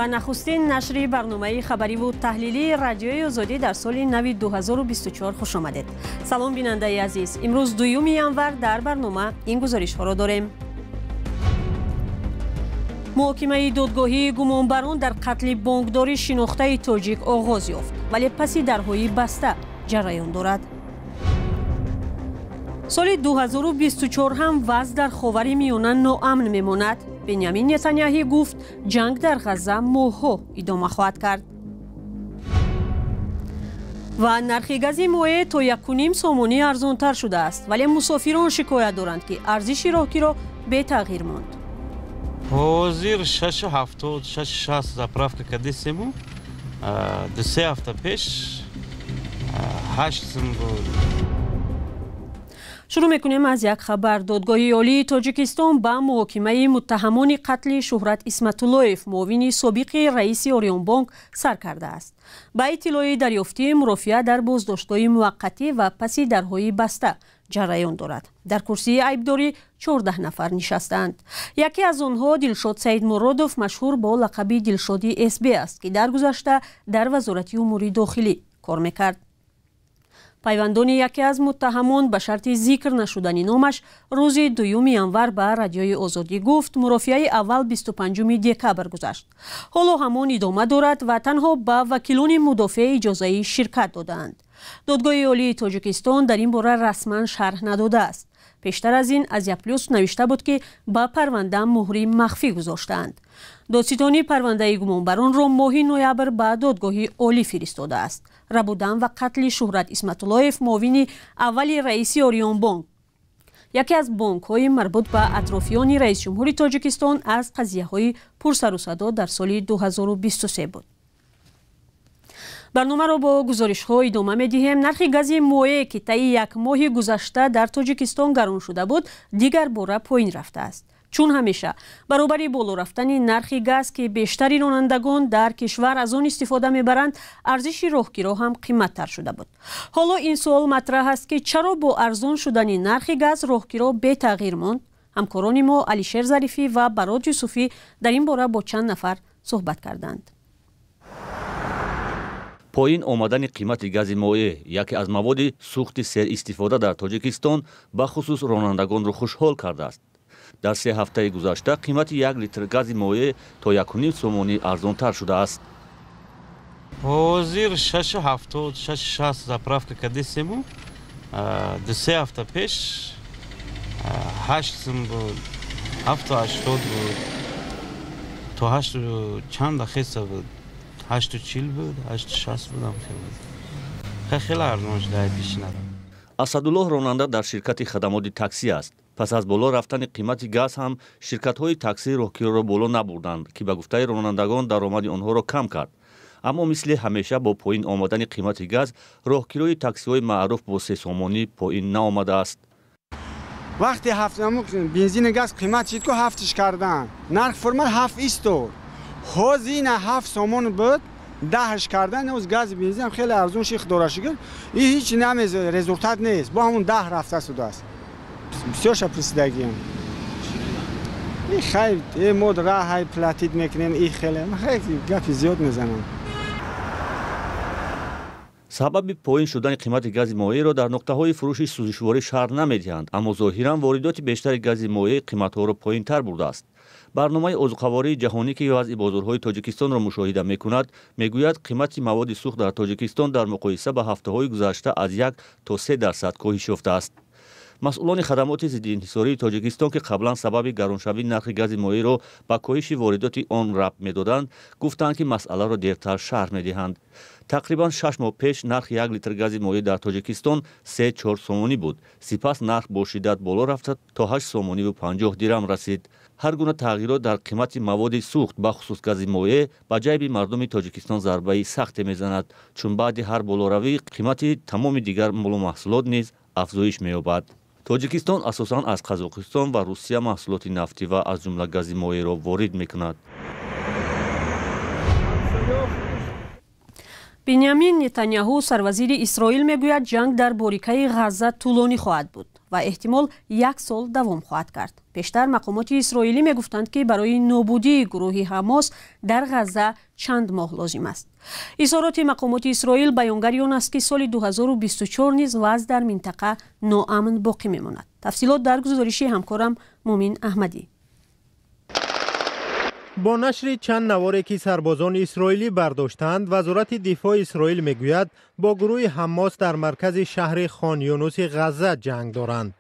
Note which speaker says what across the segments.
Speaker 1: با نخستین نشر برنامه خبری و تحلیلی رادیوی آزادی در سال نو 2024 خوش آمدید. سلام بیننده عزیز. امروز دوم ژانویه در برنامه این گزارش ها را داریم. محاکمه دادگاهی گمانبران در قتل بانکدار شناخته تاجیک آغاز یافت، ولی پس درهای بسته جریان دارد. سال 2024 هم وضع در خاورمیانه ناامن میماند. بنیامین نتانیاهو گفت جنگ در غزه ماه‌ها ادامه خواهد کرد. و نرخ گاز مایع تا 1.5 سومانی ارزان‌تر شده است، ولی مسافران شکایت دارند که ارزش راهگیری به تغییر ماند.
Speaker 2: حاضر 6.60 заправка кадесему 2 هفته پیش 8 сум بود.
Speaker 1: شروع میکنیم از یک خبر. دادگاه عالی تاجیکستان به محاکمه متهمان قتل شهرت اسمت‌الله‌یف معاون سابق رئیس آریان بانک سر کرده است. با اطلاع دریافتی مرافعه در بازداشت‌های موقتی و پس درهای بسته جریان دارد. در کرسی عیبداری 14 نفر نشستند. یکی از آنها دلشاد سید مرادوف مشهور با لقب دلشادی اسبی است که در گذشته در وزارت امور داخلی کار میکرد. پیوندان یکی از متهمان به شرط ذکر نشدن نامش روز 2 ژانویه به رادیوی آزادی گفت مرافعه اول 25 دکبر گذشت. حالا همان ادامه دارد و تنها به وکیلان مدافع اجازه شرکت دادند. دادگاه عالی تاجیکستان در این باره رسما شرح نداده است. پیشتر از این از یپلوس نوشته بود که با پرونده مهر مخفی گذاشتند. دادستان پرونده گمانبران را ماه نوامبر به دادگاه عالی فرستاده است. ربودن و قتل شهرت اسمت‌الله‌یف معاون اول رئیس آریان بانک، یکی از بانک‌های مربوط به اطرافیان رئیس جمهور تاجیکستان، از قضیه‌های پرسر و صدا در سال 2023 بود. برنامه را با گزارش‌ها ادامه می‌دهیم. نرخ گاز مایع که طی یک ماه گذشته در تاجیکستان گران شده بود، دیگر باره پایین رفته است. چون همیشه برابر بالا رفتن نرخ گاز که بیشتر رانندگان در کشور از آن استفاده میبرند، ارزش راهگیری هم قیمت‌تر شده بود. حالا این سوال مطرح است که چرا با ارزان شدن نرخ گاز راهگیری به تغییر ماند؟ همکاران ما علیشیر ظریفی و براد یوسفی در این باره با چند نفر صحبت کردند.
Speaker 3: پایین آمدن قیمت گاز مایع، یکی از مواد سوخت سر استفاده در تاجیکستان، به خصوص رانندگان را خوشحال کرده است. در 3 هفته گذشته قیمت 1 لیتر گاز مایع تا 1.5 سومانی ارزان‌تر شده است.
Speaker 2: حاضر 6.60 заправка кадесему 2 هفته پیش 8 сум بود. 7.80 بود. تا 8 چند دقیقه بود. 8.40 بود. 8.60 بود. خیلی ارزان شده پیشنهاد.
Speaker 3: اسدالله راننده در شرکت خدمات تاکسی است. پس از بالا رفتن قیمت گاز هم شرکت‌های تاکسی راهگیری را بالا نبردند که به گفته رانندگان درآمد آنها را کم کرد. اما مثل همیشه با پایین آمدن قیمت گاز، راهگیری تاکسی‌های معروف با 3 سومانی پایین نآمده است.
Speaker 4: وقتی 7 بنزین گاز قیمت چیت که 7 کردن، نرخ فرمال 7 ایستور. هزینه 7 سومون بود، 10 کردن. از گاز بنزین خیلی ارزون شیخ دورشگر. این هیچ نمیز رزولتات نیست. با همون 10 رفته شده است. بسیار شپرسیدگی هم. این خیلی مود راه های پلاتید میکنیم. این خیلی گپی زیاد میزنم.
Speaker 3: سبب پایین شدن قیمت گاز مایع را در نقطه های فروش سوزشواری شهر نمیدهند، اما ظاهرا واردات بیشتر گاز مایع قیمت ها را پایین تر برده است. برنامه عضوخواری جهانی که وضع بازارهای تاجیکستان را مشاهده میکند، میگوید قیمت مواد سوخت در تاجیکستان در مقایسه با هفته های گذشته از 1 تا 3% کاهش یافته است. مسئولان خدمات ضد انحصاری تاجیکستان که قبلا سبب گرانشوی نرخ گاز مایع را به کاهش واردات آن ربط میدادند، گفتند که مسئله را دیرتر شرح میدهند. تقریبا 6 ماه پیش نرخ 1 لیتر گاز مایع در تاجیکستان 3-4 سومانی بود. سپس نرخ با شدت بالا رفت تا 8 سومانی و 50 درم رسید. هر گونه تغییرات در قیمت مواد سوخت به خصوص گاز مایع به جیب مردم تاجیکستان ضربه سخت میزند، چون بعد هر بالاروی قیمت تمام دیگر مال و محصولات نیز افزایش مییابد. تاجیکستان اساساً از قزاقستان و روسیه محصولات نفتی و از جمله گاز مایع را وارد میکند.
Speaker 1: بنیامین نتانیاهو سروزیر اسرائیل میگوید جنگ در باریکه غزه طولانی خواهد بود و احتمال 1 سال دوام خواهد کرد. پیشتر مقامات اسرائیلی میگفتند که برای نابودی گروه حماس در غزه چند ماه لازم است. اظهارات مقامات اسرائیل بیانگر آن است که سال 2024 نیز وضع در منطقه ناامن باقی میماند. تفصیلات در گزارش همکارم مومن احمدی.
Speaker 5: با نشر چند نواری که سربازان اسرائیلی برداشتند، وزارت دفاع اسرائیل میگوید با گروه حماس در مرکز شهر خان یونس غزه جنگ دارند.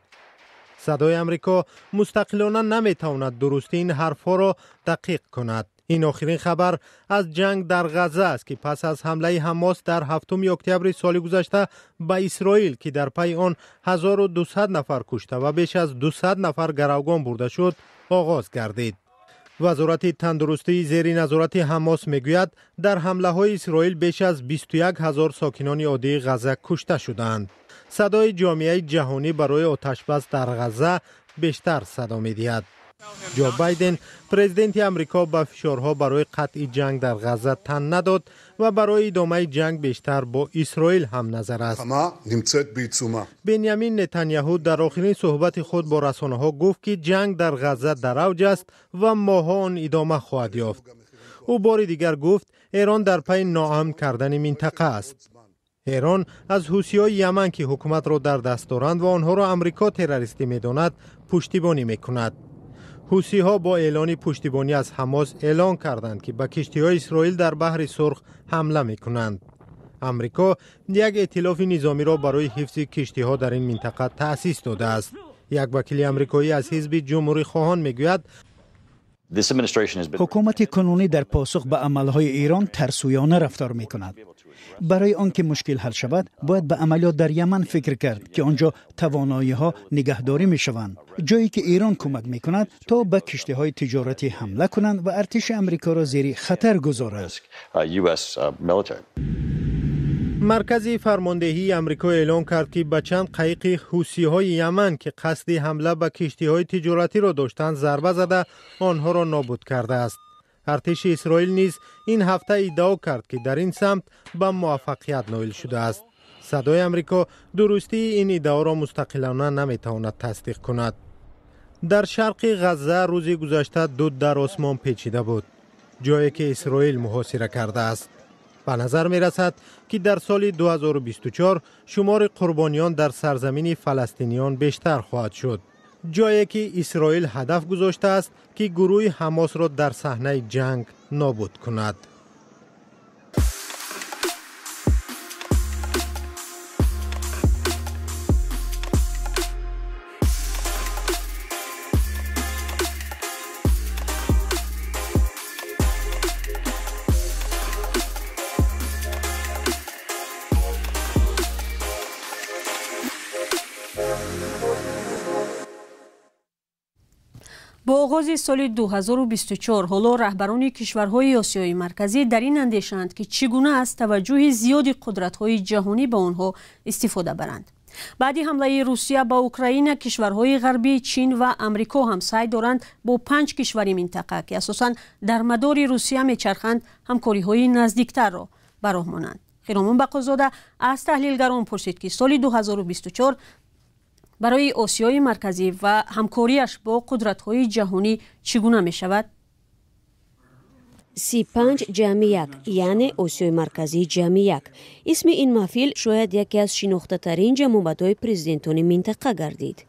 Speaker 5: صدای امریکا مستقلانه نمیتواند درستی این حرفها را دقیق کند. این آخرین خبر از جنگ در غزه است که پس از حمله حماس در 7 اکتبر سال گذشته به اسرائیل که در پی آن 1200 نفر کشته و بیش از 200 نفر گروگان برده شد آغاز گردید. وزارت تندرستی زیر نظارت حماس میگوید در حمله های اسرائیل بیش از 21,000 ساکنان عادی غزه کشته شدند. صدای جامعه جهانی برای آتشبس در غزه بیشتر صدا می‌دهد. جو بایدن پرزیدنت امریکا به فشارها برای قطع جنگ در غزه تن نداد و برای ادامه جنگ بیشتر با اسرائیل هم نظر است. بنیامین نتانیاهو در آخرین صحبت خود با رسانه‌ها گفت که جنگ در غزه در اوج است و ماه‌ها آن ادامه خواهد یافت. او بار دیگر گفت ایران در پی ناامن کردن منطقه است. ایران از حوثی‌های یمن که حکومت را در دست دارند و آنها را امریکا تروریستی می‌داند پشتیبانی می‌کند. حوثی‌ها با اعلان پشتیبانی از حماس اعلان کردند که به کشتی‌های اسرائیل در بحر سرخ حمله می‌کنند. امریکا یک ائتلاف نظامی را برای حفظ کشتی‌ها در این منطقه تأسیس داده است. یک وکیل آمریکایی از حزب جمهوری خواهان می‌گوید
Speaker 6: حکومت کنونی در پاسخ به عملهای ایران ترسویانه رفتار می‌کند. برای آنکه مشکل حل شود باید به عملیات در یمن فکر کرد که آنجا توانایی‌ها نگهداری می‌شوند، جایی که ایران کمک می‌کند تا به کشتی‌های تجارتی حمله کنند و ارتش آمریکا را زیر خطر گذارد.
Speaker 5: مرکز فرماندهی آمریکا اعلام کرد که به چند قایق حوثی‌های یمن که قصد حمله به کشتی‌های تجارتی را داشتند ضربه زده آنها را نابود کرده است. ارتش اسرائیل نیز این هفته ادعا کرد که در این سمت به موفقیت نائل شده است. صدای امریکا درستی این ادعا را مستقلانه نمیتواند تصدیق کند. در شرق غزه روز گذشته دود در آسمان پیچیده بود، جایی که اسرائیل محاصره کرده است. به نظر می رسد که در سال 2024 شمار قربانیان در سرزمین فلسطینیان بیشتر خواهد شد، جایی که اسرائیل هدف گذاشته است که گروه حماس را در صحنه جنگ نابود کند.
Speaker 1: با آغاز سال 2024 حالا رهبران کشورهای آسیای مرکزی در این اندیشند که چگونه از توجه زیاد قدرت‌های جهانی به آنها استفاده برند. بعد حمله روسیه به اوکراین، کشورهای غربی چین و امریکا هم سعی دارند با 5 کشور منطقه که اساساً در مدار روسیه میچرخند همکاری‌های نزدیکتر را به راه مانند. خیرامون بقازاده از تحلیلگران پرسید که سال 2024 برای آسیای مرکزی و همکاریش با قدرت‌های جهانی چگونه می شود؟
Speaker 7: 35 جمع 1 یعنی آسیای مرکزی جمع 1. اسم این محفل شاید یکی از شناخته‌ترین جمع‌آمدهای پرزیدنتان منطقه گردید.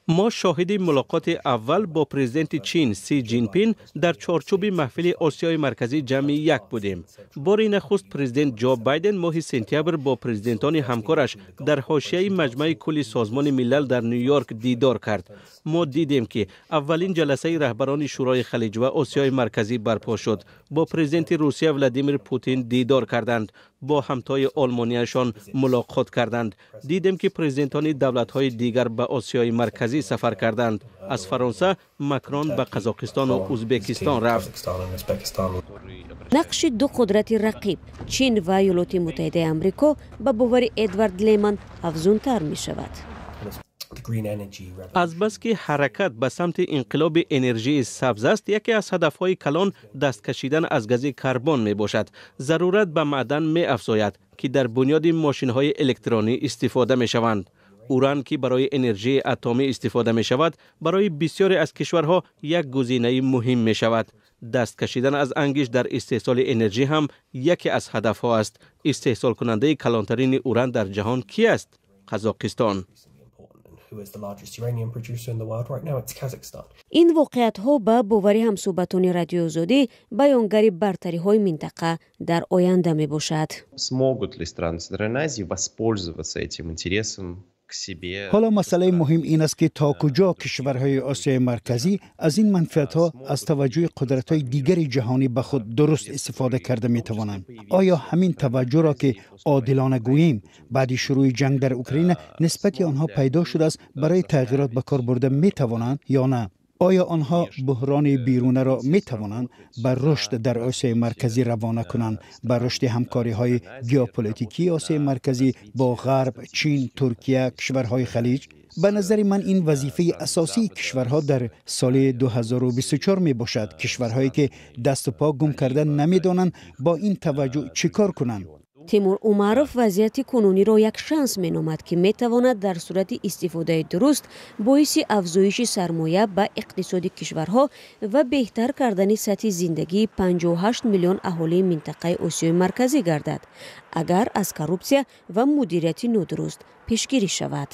Speaker 8: ما شاهد ملاقات اول با پرزیدنت چین سی جین پین در چارچوب محفل آسیای مرکزی جمع 1 بودیم. بار نخست پرزیدنت جو بایدن ماه سپتامبر با پرزیدنتان همکارش در حاشیه مجمع کل سازمان ملل در نیویورک دیدار کرد. ما دیدیم که اولین جلسه رهبران شورای خلیج و آسیای مرکزی برپا شد. با پرزیدنت روسیه ولادیمیر پوتین دیدار کردند. با همتای آلمانیشان ملاقات کردند. دیدیم که پرزیدنتان دولت‌های دیگر به آسیای مرکزی سفر کردند. از فرانسه مکرون به قزاقستان و ازبکستان رفت.
Speaker 7: نقش دو قدرت رقیب چین و ایالات متحده آمریکا به باور ادوارد لیمن افزونتر می شود.
Speaker 8: از بس که حرکت به سمت انقلاب انرژی سبز است، یکی از هدفهای کلان دست کشیدن از گاز کربن می باشد. ضرورت به معدن می افزاید که در بنیاد ماشین های الکترونی استفاده می شوند. اوران که برای انرژی اتمی استفاده می شود برای بسیاری از کشورها یک گزینه مهم می شود. دست کشیدن از انگیز در استحصال انرژی هم یکی از هدفها است. استحصال کننده کلانترین اوران در جهان کی است؟ قزاقستان.
Speaker 7: این واقعیت ها به باوری همصحبتان رادیو آزادی بیانگر برتری های منطقه در آینده می باشد.
Speaker 6: حالا مسئله مهم این است که تا کجا کشورهای آسیای مرکزی از این منفعت‌ها از توجه قدرت‌های دیگر جهانی به خود درست استفاده کرده می‌توانند. آیا همین توجه را که عادلانه گوییم بعد شروع جنگ در اوکراین نسبت آنها پیدا شده است برای تغییرات به کار برده می‌توانند یا نه؟ آیا آنها بحران بیرونه را می توانند بر رشد در آسیای مرکزی روانه کنند، بر رشد همکاری‌های ژئوپلیتیکی آسیای مرکزی با غرب، چین، ترکیه، کشورهای خلیج؟ به نظر من این وظیفه اساسی کشورها در سال 2024 می باشد. کشورهایی که دست و پا گم کرده نمی‌دانند با این توجه چیکار کنند.
Speaker 7: تیمور اومروف وضعیت کنونی را یک شانس مینامد که میتواند در صورت استفاده درست باعث افزایش سرمایه به اقتصاد کشورها و بهتر کردن سطح زندگی 58 میلیون اهالی منطقه آسیای مرکزی گردد اگر از کورپسیا و مدیریت نادرست پیشگیری شود.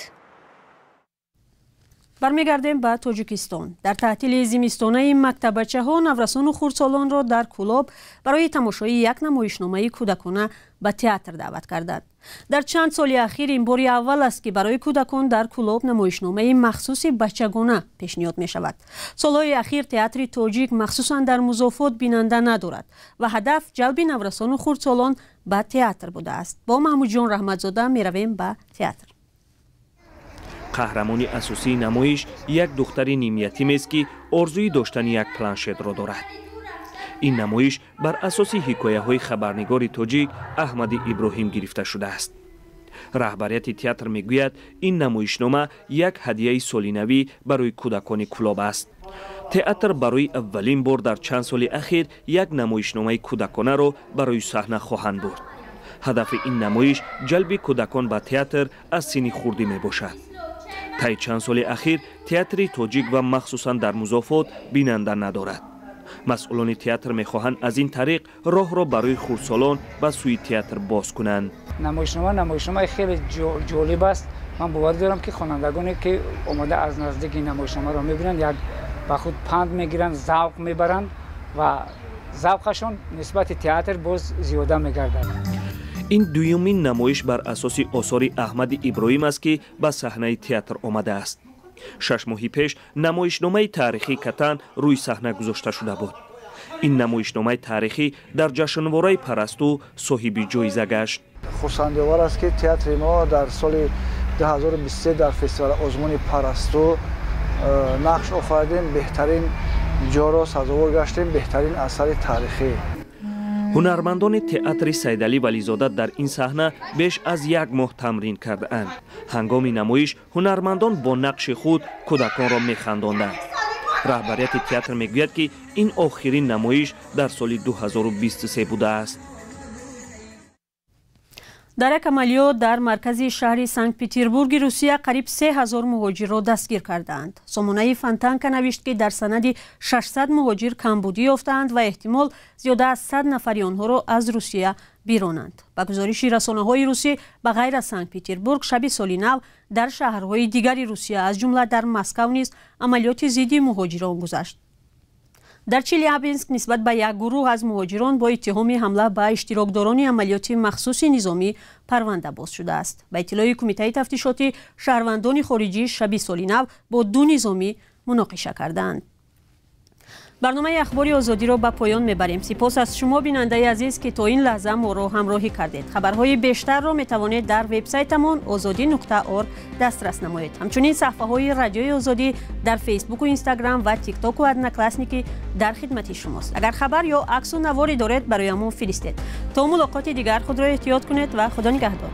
Speaker 1: برمیگردیم به تاجیکستان. در تعطیل زمستانه مکتبچه‌ها نورسان و خردسالان را در کلاب برای تماشای یک نمایشنامه کودکانه به تئاتر دعوت کردند. در چند سال اخیر این بار اول است که برای کودکان در کلاب نمایشنامه مخصوص بچگانه پیشنهاد می شود. سالهای اخیر تئاتر تاجیک مخصوصا در مضافات بیننده ندارد و هدف جلب نورسان و خردسالان به تئاتر بوده است. با محمود جان رحمتزاده می رویم به تئاتر.
Speaker 9: قهرمانی اساسی نمایش یک دختر نیم یتیم است که آرزوی داشتن یک پلانشت را دارد. این نمایش بر اساس حکایه‌های خبرنگار تاجیک احمد ابراهیم گرفته شده است. رهبریت تئاتر میگوید این نمایشنامه یک هدیه سالینوی برای کودکان کلاب است. تئاتر برای اولین بار در چند سال اخیر یک نمایشنامه کودکانه را برای صحنه خواهند برد. هدف این نمایش جلب کودکان به تئاتر از سن خردی می باشد. طی چند سال اخیر تئاتر تاجیک و مخصوصا در مضافات بیننده ندارد. مسئولان تئاتر میخواهند از این طریق راه را برای خردسالان به سوی تئاتر باز کنند.
Speaker 10: نمایشنامه خیلی جالب است. من باور دارم که خوانندگانی که اومده از نزدیک نمایشنامه را میبینند یک با خود پند میگیرند، ذوق میبرند و ذوقشون نسبت تئاتر باز زیاده میگردد.
Speaker 9: این دومین نمایش بر اساس آثار احمد ابراهیم است که به صحنه تئاتر آمده است. 6 ماه پیش نمایشنامه تاریخی کتان روی صحنه گذاشته شده بود. این نمایشنامه تاریخی در جشنواره پرستو صاحب جایزه گشت.
Speaker 11: خرسندآور است که تئاتر ما در سال 2023 در فستیوال آزمون پرستو نقش آفریدیم، بهترین جا را سزاوار گشتیم، بهترین اثر تاریخی.
Speaker 9: هنرمندان تئاتر سیدعلی ولیزاده در این صحنه بیش از 1 ماه تمرین کرده اند. هنگام نمایش هنرمندان با نقش خود کودکان را می‌خنداندند. رهبریت تئاتر میگوید که این آخرین نمایش در سال 2023 بوده است.
Speaker 1: در یک عملیات در مرکز شهر سنت پترزبورگ روسیه قریب 3000 مهاجر را دستگیر کردند. سامانه فانتانکا نوشت که در سند 600 مهاجر کمبودی یافتند و احتمال زیاده از 100 نفر آنها را از روسیه بیرانند. با گزارش رسانه‌های روسی به غیر از سنت پترزبورگ شب سال نو در شهرهای دیگر روسیه از جمله در مسکو نیز عملیات ضد مهاجران گذشت. در چلیابینسک نسبت به یک گروه از مهاجران با اتهام حمله به اشتراکداران عملیات مخصوص نظامی پرونده باز شده است. به اطلاع کمیته تفتیشاتی شهروندان خارجی شب سال نو با 2 نظامی مناقشه کردند. برنامه اخباری آزادی را به پایان میبریم. سپاس از شما بیننده عزیز که تا این لحظه ما را همراهی کردید. خبرهای بیشتر را میتوانید در وبسایتمان azadi.org دسترس نمایید. همچنین صفحه های رادیوی آزادی در فیسبوک و اینستاگرام و تیک تاک و ادناکلاسنیکی در خدمت شماست. اگر خبر یا عکس و نواری دارید برایمان فرستید. تا ملاقات دیگر خود را احتیاط کنید و خدا نگهدار.